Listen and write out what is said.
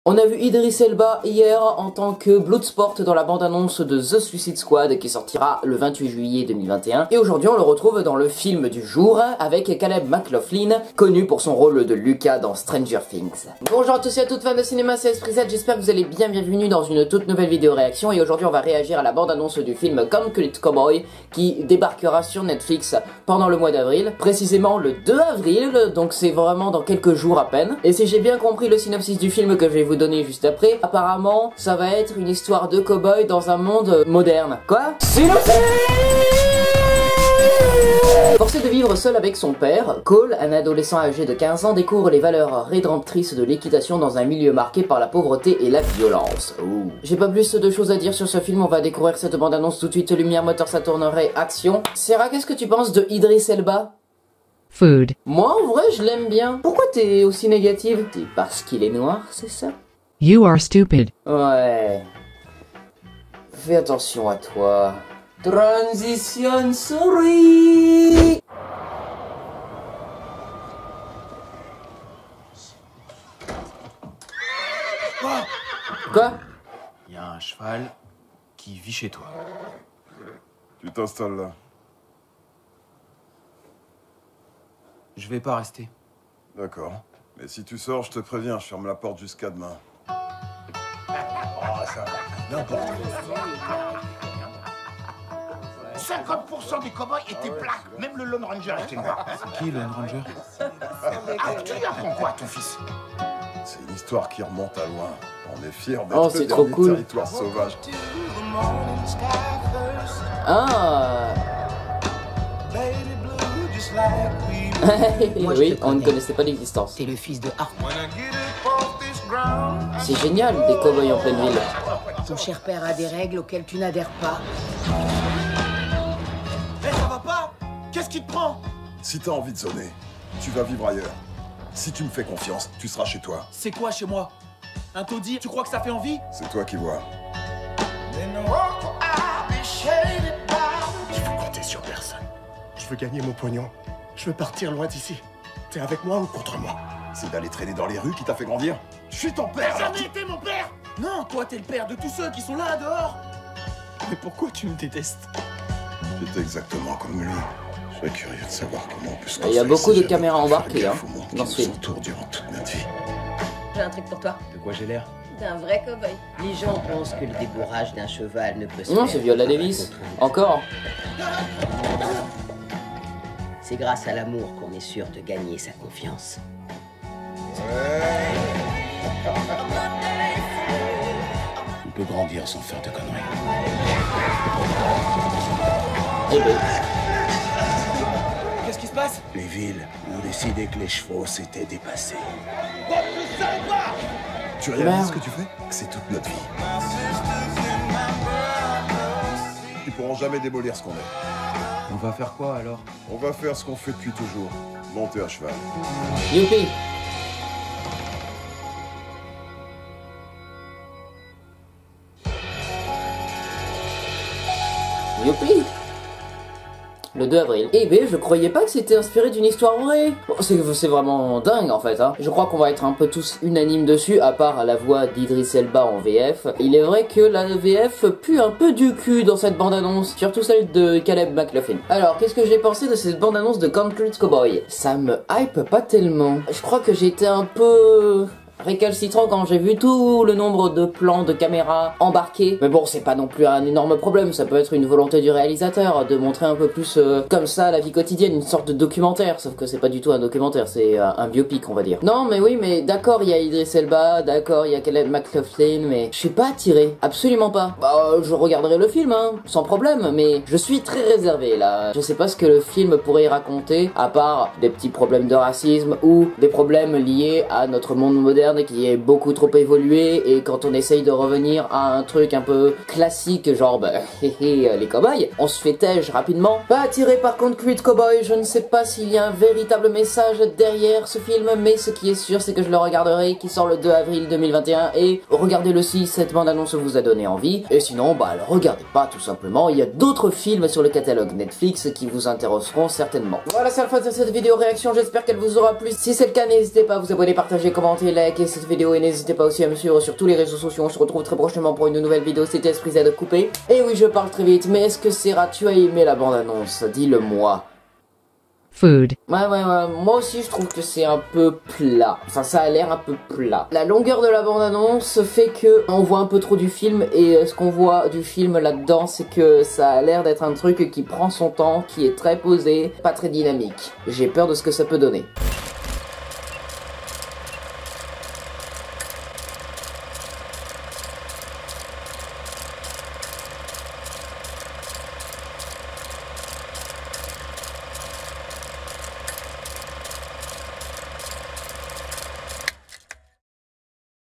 On a vu Idris Elba hier en tant que Bloodsport dans la bande-annonce de The Suicide Squad qui sortira le 28 juillet 2021. Et aujourd'hui on le retrouve dans le film du jour avec Caleb McLaughlin, connu pour son rôle de Lucas dans Stranger Things. Bonjour à tous et à toutes fans de cinéma, c'est Esprit Z, j'espère que vous allez bien, bienvenue dans une toute nouvelle vidéo réaction. Et aujourd'hui on va réagir à la bande-annonce du film Concrete Cowboy qui débarquera sur Netflix pendant le mois d'avril, précisément le 2 avril, donc c'est vraiment dans quelques jours à peine. Et si j'ai bien compris le synopsis du film que je vais vous donner juste après, apparemment ça va être une histoire de cow-boy dans un monde moderne. Quoi? Synopsis! Forcé de vivre seul avec son père, Cole, un adolescent âgé de 15 ans, découvre les valeurs rédemptrices de l'équitation dans un milieu marqué par la pauvreté et la violence. Ouh. J'ai pas plus de choses à dire sur ce film, on va découvrir cette bande-annonce tout de suite. Lumière, moteur, ça tournerait, action. Sarah, qu'est-ce que tu penses de Idris Elba? Food. Moi, en vrai, je l'aime bien. Pourquoi t'es aussi négative? C'est parce qu'il est noir, c'est ça? You are stupid. Ouais. Fais attention à toi. Transition souris. Quoi? Il y a un cheval qui vit chez toi. Tu t'installes là. Je vais pas rester. D'accord. Mais si tu sors, je te préviens, je ferme la porte jusqu'à demain. Oh, ça va. N'importe quoi. 50% des cow-boys étaient plats. Même le Lone Ranger était noir. C'est qui, le Lone Ranger? Ah, tu lui apprends quoi, ton fils? C'est une histoire qui remonte à loin. On est fiers Oh, d'être c'est le trop dernier cool. territoire sauvage. Ah. Oui, on ne connaissait pas l'existence. T'es le fils de Hart. C'est génial, des cow-boys en pleine ville. Ton cher père a des règles auxquelles tu n'adhères pas. Eh, ça va pas? Qu'est-ce qui te prend? Si t'as envie de zoner, tu vas vivre ailleurs. Si tu me fais confiance, tu seras chez toi. C'est quoi chez moi? Un taudis? Tu crois que ça fait envie? C'est toi qui vois. Je veux compter sur personne. Je veux gagner mon pognon. Je veux partir loin d'ici. T'es avec moi ou contre moi? C'est d'aller traîner dans les rues qui t'a fait grandir. Je suis ton père. T'as jamais été mon père! Non, toi t'es le père de tous ceux qui sont là dehors. Mais pourquoi tu me détestes? J'étais exactement comme lui. Je serais curieux de savoir comment on peut se Il y a beaucoup de construire caméras ces embarquées, faire hein, gaffe au monde qui dans nous ce film. entoure durant toute notre vie. J'ai un truc pour toi. De quoi j'ai l'air? D'un vrai cow-boy. Les gens pensent que le débourrage d'un cheval ne peut se Non, faire c'est Viola que par Davis. un contrôle. Encore. C'est grâce à l'amour qu'on est sûr de gagner sa confiance. On peut grandir sans faire de conneries. Eh ben. Qu'est-ce qui se passe? Les villes ont décidé que les chevaux s'étaient dépassés. Tu réalises Merde. ce que tu fais? C'est toute notre vie. Ils pourront jamais démolir ce qu'on est. On va faire quoi alors? On va faire ce qu'on fait depuis toujours. Monter à cheval. Youpi. Youpi. Le 2 avril. Eh ben, je croyais pas que c'était inspiré d'une histoire vraie. Bon, c'est vraiment dingue en fait, hein. Je crois qu'on va être un peu tous unanimes dessus, à part la voix d'Idris Elba en VF. Il est vrai que la VF pue un peu du cul dans cette bande-annonce, surtout celle de Caleb McLaughlin. Alors, qu'est-ce que j'ai pensé de cette bande-annonce de Concrete Cowboy? Ça me hype pas tellement. Je crois que j'étais un peu récalcitrant quand j'ai vu tout le nombre de plans de caméras embarqués. Mais bon, c'est pas non plus un énorme problème, ça peut être une volonté du réalisateur de montrer un peu plus comme ça la vie quotidienne, une sorte de documentaire, sauf que c'est pas du tout un documentaire, c'est un biopic on va dire. Non mais oui, mais d'accord, il y a Idris Elba, d'accord, il y a Caleb McLaughlin, mais je suis pas attiré, absolument pas. Bah, je regarderai le film, hein, sans problème, mais je suis très réservé là. Je sais pas ce que le film pourrait y raconter, à part des petits problèmes de racisme ou des problèmes liés à notre monde moderne qui est beaucoup trop évolué, et quand on essaye de revenir à un truc un peu classique genre bah les cowboys, on se fait têche rapidement. Pas attiré par Concrete Cowboy, je ne sais pas s'il y a un véritable message derrière ce film, mais ce qui est sûr c'est que je le regarderai, qui sort le 2 avril 2021, et regardez-le si cette bande-annonce vous a donné envie, et sinon bah le regardez pas tout simplement, il y a d'autres films sur le catalogue Netflix qui vous intéresseront certainement. Voilà, c'est la fin de cette vidéo réaction, j'espère qu'elle vous aura plu. Si c'est le cas, n'hésitez pas à vous abonner, partager, commenter, like, liker cette vidéo et n'hésitez pas aussi à me suivre sur tous les réseaux sociaux. On se retrouve très prochainement pour une nouvelle vidéo. C'était Esprit Z coupé. Et oui, je parle très vite, mais est-ce que Sarah, tu as aimé la bande-annonce? Dis-le-moi. Food. Ouais, moi aussi je trouve que c'est un peu plat. Enfin, ça a l'air un peu plat. La longueur de la bande-annonce fait que on voit un peu trop du film, et ce qu'on voit du film là-dedans, c'est que ça a l'air d'être un truc qui prend son temps, qui est très posé, pas très dynamique. J'ai peur de ce que ça peut donner.